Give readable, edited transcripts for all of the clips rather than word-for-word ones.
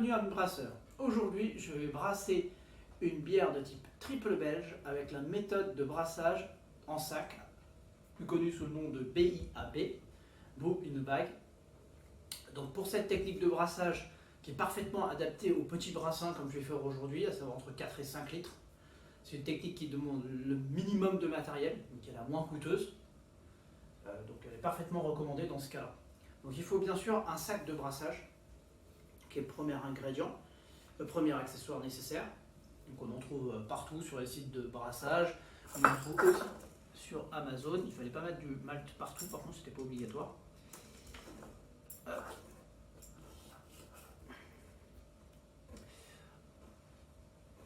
bienvenue à mon brasseur. Aujourd'hui, je vais brasser une bière de type triple belge avec la méthode de brassage en sac, plus connue sous le nom de BIAB, Brew in a Bag. Donc pour cette technique de brassage qui est parfaitement adaptée aux petits brassins comme je vais faire aujourd'hui, à savoir entre 4 et 5 litres, c'est une technique qui demande le minimum de matériel, donc elle est la moins coûteuse, donc elle est parfaitement recommandée dans ce cas-là. Donc il faut bien sûr un sac de brassage, qui est le premier ingrédient, le premier accessoire nécessaire. Donc on en trouve partout sur les sites de brassage, on en trouve aussi sur Amazon. Il ne fallait pas mettre du malt partout, par contre c'était pas obligatoire.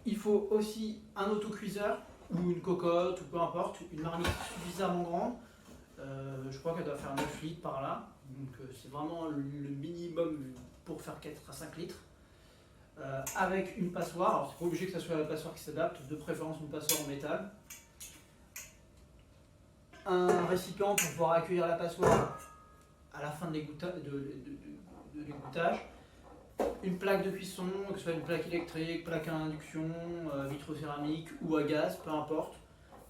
Il faut aussi un autocuiseur ou une cocotte ou peu importe, une marmite suffisamment grande. Je crois qu'elle doit faire 9 litres par là, donc c'est vraiment le minimum pour faire 4 à 5 litres. Avec une passoire, alors c'est pas obligé que ce soit la passoire qui s'adapte, de préférence une passoire en métal. Un récipient pour pouvoir accueillir la passoire à la fin de l'égouttage. Une plaque de cuisson, que ce soit une plaque électrique, plaque à induction, vitrocéramique ou à gaz, peu importe,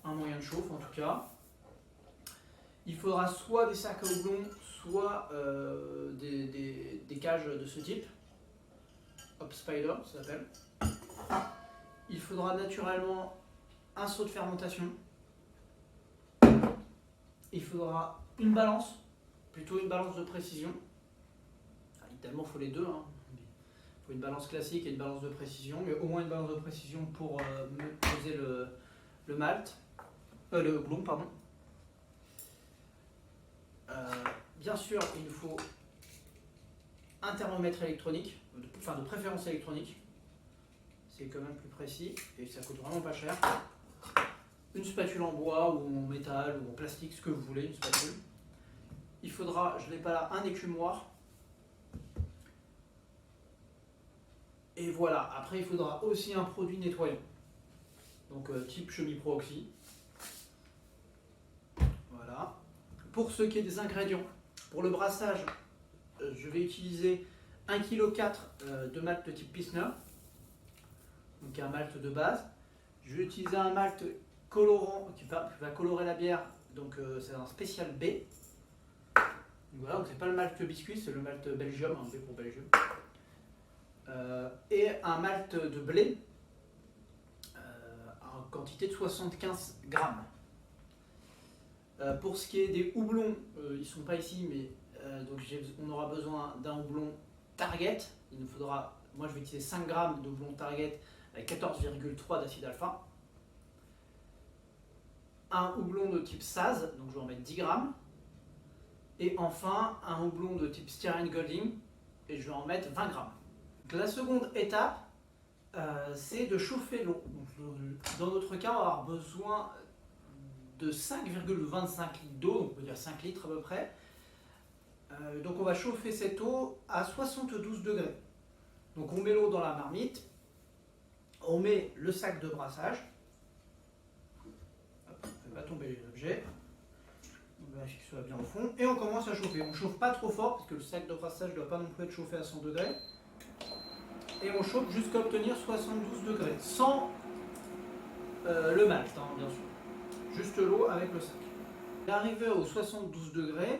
un moyen de chauffe en tout cas. Il faudra soit des sacs à houblon, soit des cages de ce type. Hop Spider, ça s'appelle. Il faudra naturellement un seau de fermentation. Il faudra une balance, plutôt une balance de précision. Idéalement, il faut les deux. Il faut une balance classique et une balance de précision, mais au moins une balance de précision pour peser le malt, le houblon, pardon. Bien sûr, il nous faut un thermomètre électronique, enfin de préférence électronique, c'est quand même plus précis et ça coûte vraiment pas cher. Une spatule en bois ou en métal ou en plastique, ce que vous voulez, une spatule. Il faudra, je n'ai pas là, un écumoire. Et voilà, après il faudra aussi un produit nettoyant, donc type Chemi Pro Oxy. Voilà. Pour ce qui est des ingrédients, pour le brassage, je vais utiliser 1,4 kg de malt de type Pilsner, donc un malt de base. Je vais utiliser un malt colorant qui va colorer la bière, donc c'est un spécial B. Donc voilà, donc c'est pas le malt biscuit, c'est le malt Belgium, un B pour Belgium. Et un malt de blé en quantité de 75 grammes. Pour ce qui est des houblons, ils ne sont pas ici, mais donc on aura besoin d'un houblon Target. Il nous faudra, moi je vais utiliser 5 grammes de houblon Target avec 14,3 d'acide alpha. Un houblon de type Saz, donc je vais en mettre 10 grammes. Et enfin un houblon de type Styrian Golding, et je vais en mettre 20 grammes. Donc, la seconde étape, c'est de chauffer l'eau. Dans notre cas, on va avoir besoin de 5,25 litres d'eau, donc on peut dire 5 litres à peu près. Donc on va chauffer cette eau à 72 degrés. Donc on met l'eau dans la marmite, on met le sac de brassage, hop, elle va tomber les objets, on vérifie que ce soit bien au fond, et on commence à chauffer. On ne chauffe pas trop fort, parce que le sac de brassage ne doit pas non plus être chauffé à 100 degrés. Et on chauffe jusqu'à obtenir 72 degrés, sans le malt, bien sûr. Juste l'eau avec le sac. Arrivé aux 72 degrés,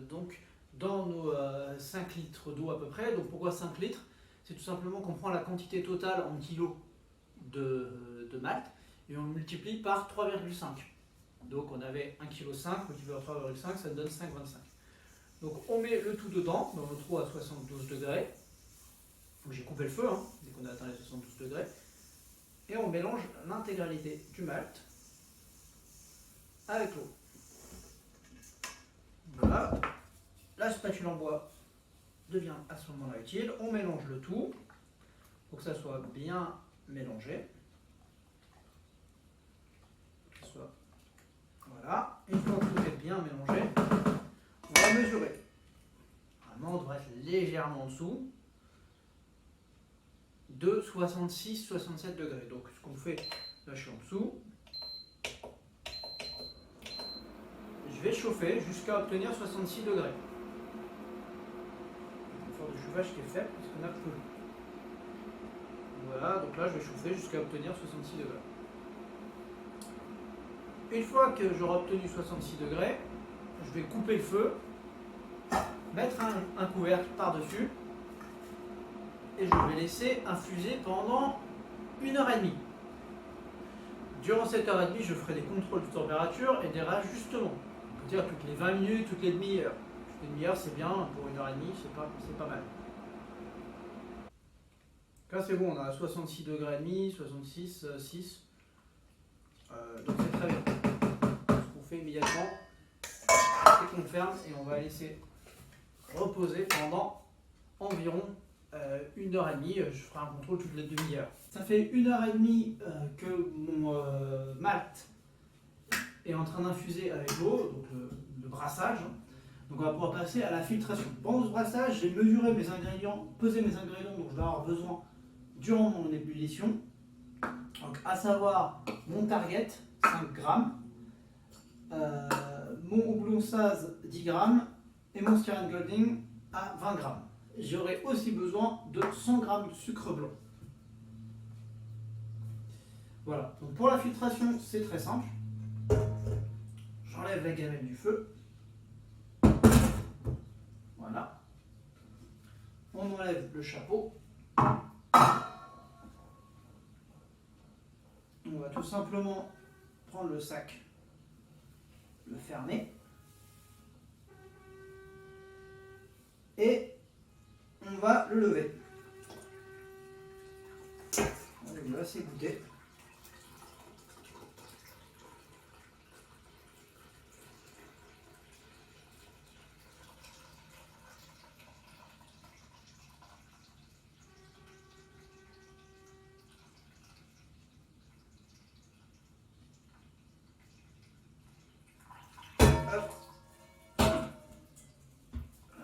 donc dans nos 5 litres d'eau à peu près. Donc pourquoi 5 litres? C'est tout simplement qu'on prend la quantité totale en kilos de malt et on le multiplie par 3,5. Donc on avait 1,5 kg multiplié par 3,5, ça donne 5,25. Donc on met le tout dedans, dans notre eau à 72 degrés. J'ai coupé le feu dès qu'on a atteint les 72 degrés. Et on mélange l'intégralité du malt avec l'eau. Voilà, la spatule en bois devient à ce moment-là utile. On mélange le tout pour que ça soit bien mélangé. Voilà, une fois que tout est bien mélangé, on va mesurer. Vraiment, on devrait être légèrement en dessous de 66-67 degrés. Donc ce qu'on fait, là je suis en dessous. Je vais chauffer jusqu'à obtenir 66 degrés. L'effort de chauffage qui est fait, parce qu'on a peu. Voilà, donc là je vais chauffer jusqu'à obtenir 66 degrés. Une fois que j'aurai obtenu 66 degrés, je vais couper le feu, mettre un couvercle par-dessus et je vais laisser infuser pendant 1h30. Durant cette heure et demie, je ferai des contrôles de température et des réajustements. On peut dire toutes les 20 minutes, toutes les demi-heures. Toutes les demi-heures, c'est bien, pour 1h30, c'est pas mal. Là, c'est bon, on a 66 degrés et demi, 66, 6. Donc c'est très bien. Ce qu'on fait immédiatement, c'est qu'on ferme et on va laisser reposer pendant environ 1h30. Je ferai un contrôle toutes les demi-heures. Ça fait 1h30 que mon malt est en train d'infuser avec l'eau, donc le brassage. Donc on va pouvoir passer à la filtration. Pendant ce brassage, j'ai mesuré mes ingrédients, pesé mes ingrédients dont je vais avoir besoin durant mon ébullition. Donc à savoir mon target, 5 grammes, mon houblon Saz, 10 grammes, et mon Styrian Golding à 20 grammes. J'aurai aussi besoin de 100 grammes de sucre blanc. Voilà, donc pour la filtration, c'est très simple. J'enlève la gamelle du feu. Voilà. On enlève le chapeau. On va tout simplement prendre le sac, le fermer. Et on va le lever. On va s'égoutter.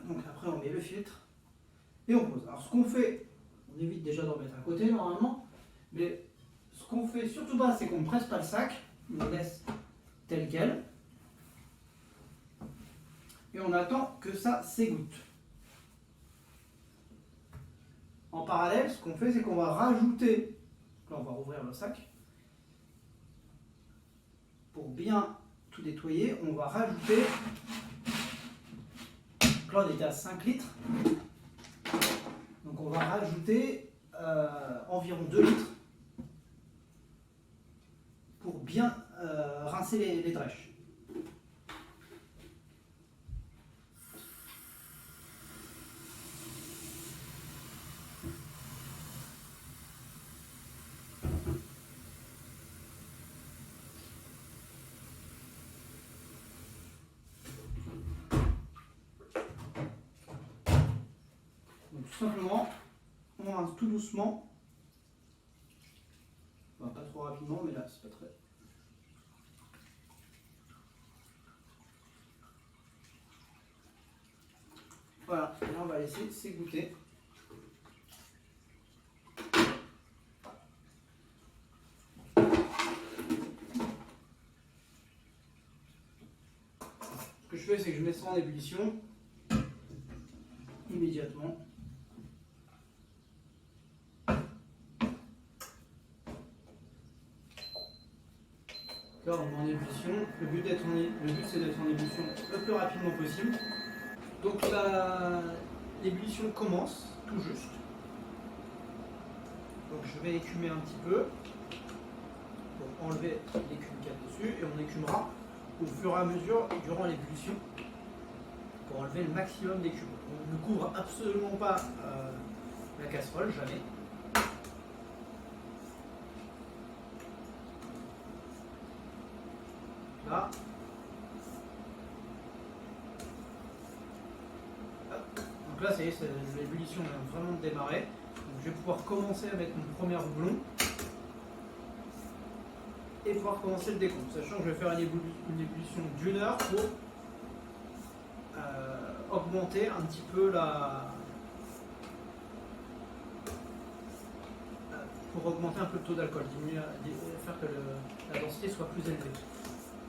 Donc après on met le filtre et on pose. Alors ce qu'on fait, on évite déjà d'en mettre à côté normalement, mais ce qu'on fait surtout pas, c'est qu'on ne presse pas le sac, on le laisse tel quel et on attend que ça s'égoutte. En parallèle, ce qu'on fait, c'est qu'on va rajouter, là on va rouvrir le sac, pour bien tout nettoyer, on va rajouter, là on était à 5 litres, donc on va rajouter environ 2 litres pour bien rincer les drèches. Donc tout simplement, on rince tout doucement, enfin, pas trop rapidement, mais là c'est pas très... Voilà, et là on va laisser s'égoutter. Ce que je fais, c'est que je mets ça en ébullition immédiatement. Là, on est en ébullition. Le but c'est d'être en ébullition le plus rapidement possible. Donc l'ébullition commence tout juste. Donc je vais écumer un petit peu pour enlever l'écume qu'il y a dessus et on écumera au fur et à mesure durant l'ébullition pour enlever le maximum d'écume. On ne couvre absolument pas la casserole, jamais. Là. Donc là, ça y est, l'ébullition vient vraiment de démarrer. Donc je vais pouvoir commencer à mettre mon premier houblon et pouvoir commencer le décompte. Sachant que je vais faire une ébullition d'1 heure pour augmenter un petit peu pour augmenter un peu le taux d'alcool, faire que la densité soit plus élevée.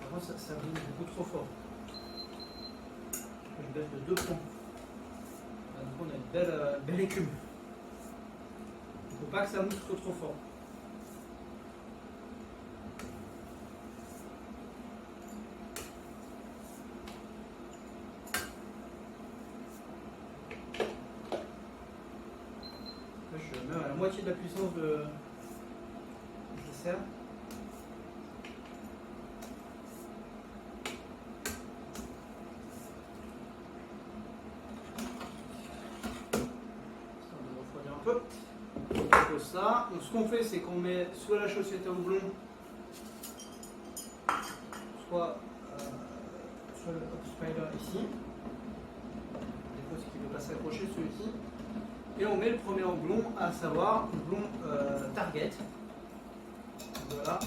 Par contre, ça brûle beaucoup trop fort. Je baisse de 2 points. Là, du coup, on a une belle écume. Il faut pas que ça mousse trop fort. Là, je mets à la moitié de la puissance de nécessaire. Ça. Donc, ce qu'on fait, c'est qu'on met soit la chaussette à houblon, soit le Hop Spider ici. Des fois, ce qui ne veut pas s'accrocher, celui-ci. Et on met le premier houblon, à savoir houblon Target. Voilà.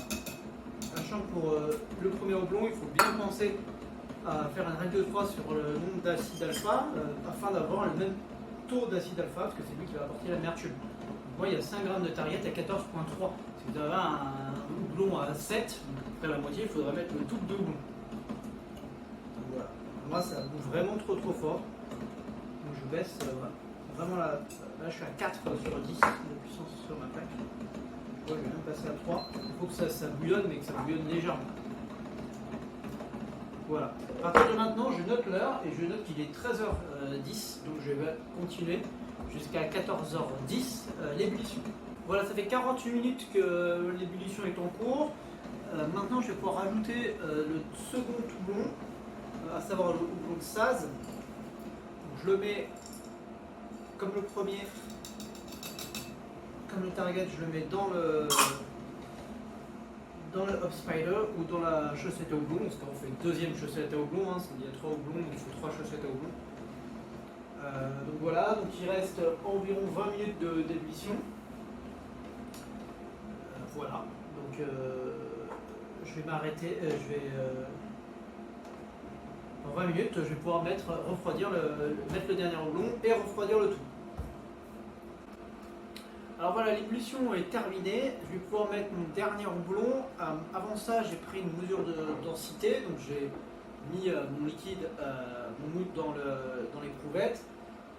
Sachant que pour le premier houblon, il faut bien penser à faire une règle de 3 sur le nombre d'acide alpha afin d'avoir le même taux d'acide alpha, parce que c'est lui qui va apporter l'amertume. Moi, il y a 5 grammes de Target à 14,3. Si vous avez un houblon à 7, après la moitié, il faudrait mettre le double de houblon. Donc voilà. Moi, ça bouffe vraiment trop fort. Donc je baisse vraiment là, je suis à 4 sur 10 de puissance sur ma plaque. Je vais même passer à 3. Il faut que ça bouillonne, mais que ça bouillonne légèrement. Voilà. À partir de maintenant, je note l'heure et je note qu'il est 13h10. Donc je vais continuer jusqu'à 14h10 l'ébullition. Voilà, ça fait 48 minutes que l'ébullition est en cours. Maintenant, je vais pouvoir rajouter le second houblon, à savoir le houblon de Saz. Donc, je le mets comme le premier, comme le Target, je le mets dans le Hop Spider ou dans la chaussette à houblon, parce qu'on fait une deuxième chaussette à houblon, hein, il y a 3 houblons, donc il faut 3 chaussettes à houblon. Donc voilà, donc il reste environ 20 minutes d'ébullition. Voilà, donc je vais m'arrêter, en 20 minutes, je vais pouvoir mettre le dernier houblon et refroidir le tout. Alors voilà, l'ébullition est terminée, je vais pouvoir mettre mon dernier houblon. Avant ça, j'ai pris une mesure de densité, donc j'ai mis mon liquide, mon mousse dans l'éprouvette.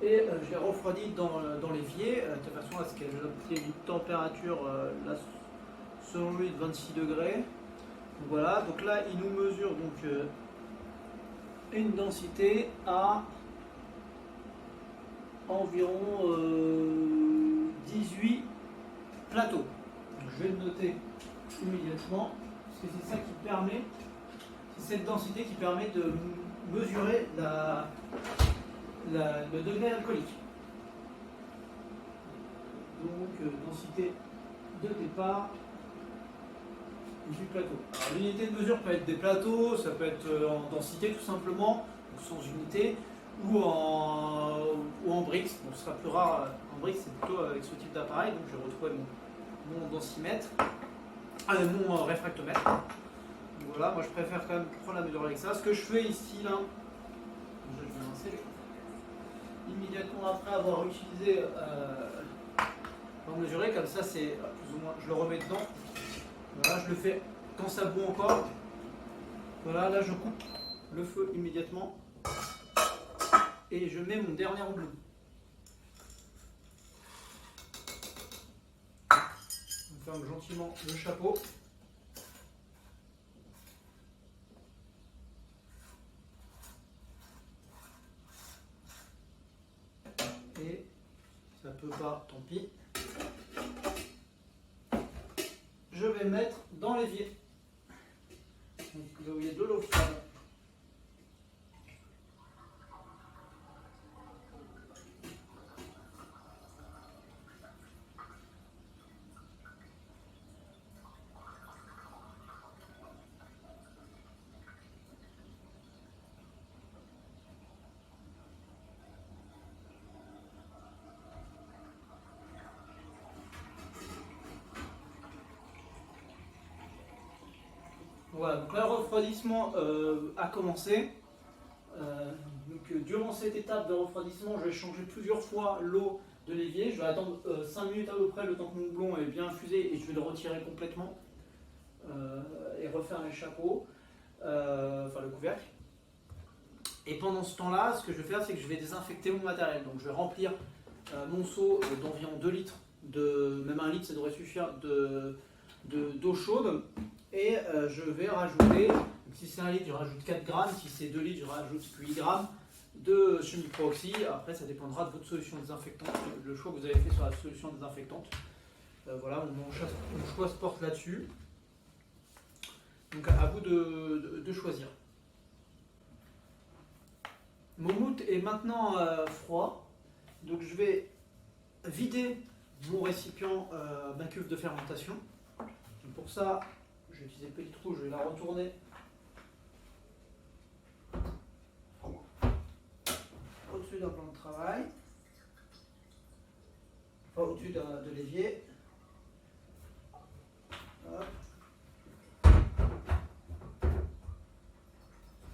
Et je l'ai refroidi dans l'évier de façon à ce qu'elle obtienne une température là, selon lui de 26 degrés. Donc voilà, donc là il nous mesure donc une densité à environ 18 plateaux. Donc, je vais le noter immédiatement parce que c'est ça qui permet, c'est cette densité qui permet de mesurer le degré alcoolique. Donc densité de départ, 18 plateaux. Alors l'unité de mesure peut être des plateaux, ça peut être en densité tout simplement, donc sans unité, ou en brix. Bon, ce sera plus rare en brix, c'est plutôt avec ce type d'appareil. Donc je vais retrouver mon densimètre, mon réfractomètre. Donc, voilà, moi je préfère quand même prendre la mesure avec ça. Ce que je fais ici là, je vais lancer immédiatement après avoir utilisé pour mesurer, comme ça c'est plus ou moins, je le remets dedans. Voilà, je le fais quand ça bout encore. Voilà, là je coupe le feu immédiatement et je mets mon dernier houblon. On ferme gentiment le chapeau. Et ça peut pas, tant pis. Je vais mettre dans l'évier. Donc là où il y a de l'eau froide. Voilà, donc là le refroidissement a commencé. Durant cette étape de refroidissement, je vais changer plusieurs fois l'eau de l'évier. Je vais attendre 5 minutes à peu près, le temps que mon houblon est bien infusé, et je vais le retirer complètement et refaire les chapeaux, enfin le couvercle. Et pendant ce temps-là, ce que je vais faire, c'est que je vais désinfecter mon matériel. Donc je vais remplir mon seau d'environ 2 litres même 1 litre, ça devrait suffire d'eau chaude. Et je vais rajouter, donc si c'est 1 litre, je rajoute 4 grammes, si c'est 2 litres, je rajoute 8 grammes de chimie-pro-oxy. Après, ça dépendra de votre solution désinfectante, le choix que vous avez fait sur la solution désinfectante. Voilà, mon choix se porte là-dessus. Donc à vous de choisir. Mon mout est maintenant froid, donc je vais vider mon récipient, ma cuve de fermentation. Donc pour ça, je vais utiliser le petit trou, je vais la retourner au-dessus d'un plan de travail, enfin au-dessus de l'évier. Hop.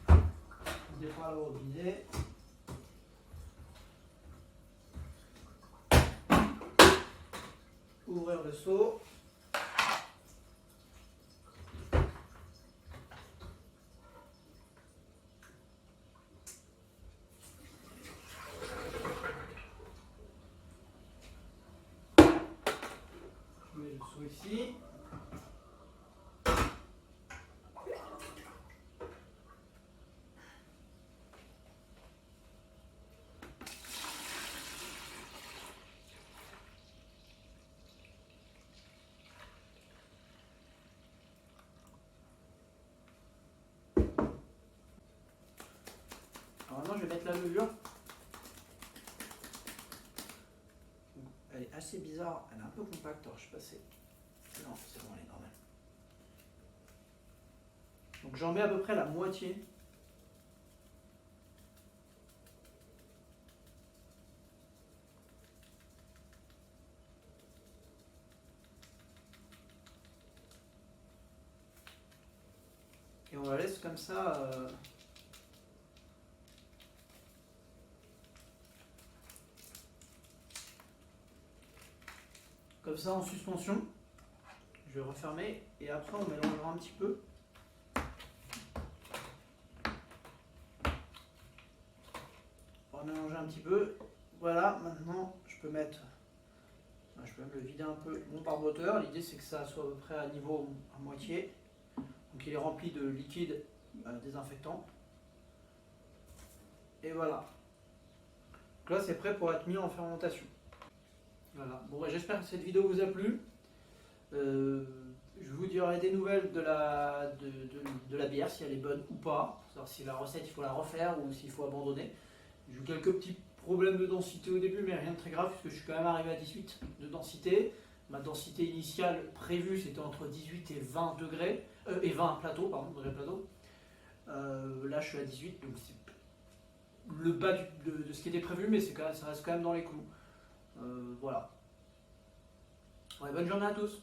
On défend le robinet. Ouvrir le seau. Je mets le seau ici. Alors maintenant, je vais mettre la levure. Elle est assez bizarre, elle est un peu compacte, alors je sais pas si... Non, c'est bon, elle est normale. Donc j'en mets à peu près la moitié. Et on la laisse comme ça. Comme ça en suspension. Je vais refermer et après on mélangera un petit peu. On va mélanger un petit peu. Voilà, maintenant je peux mettre... Je peux même le vider un peu mon barboteur. L'idée c'est que ça soit à peu près à niveau à moitié. Donc il est rempli de liquide désinfectant. Et voilà. Donc là c'est prêt pour être mis en fermentation. Voilà. Bon, j'espère que cette vidéo vous a plu. Je vous dirai des nouvelles de la bière, si elle est bonne ou pas. Savoir si la recette il faut la refaire ou s'il faut abandonner. J'ai eu quelques petits problèmes de densité au début, mais rien de très grave puisque je suis quand même arrivé à 18 de densité. Ma densité initiale prévue c'était entre 18 et 20 degrés, et 20 plateaux, pardon, degrés plateau. Là je suis à 18, donc c'est le bas de ce qui était prévu, mais ça reste quand même dans les clous. Voilà. Ouais, bonne journée à tous.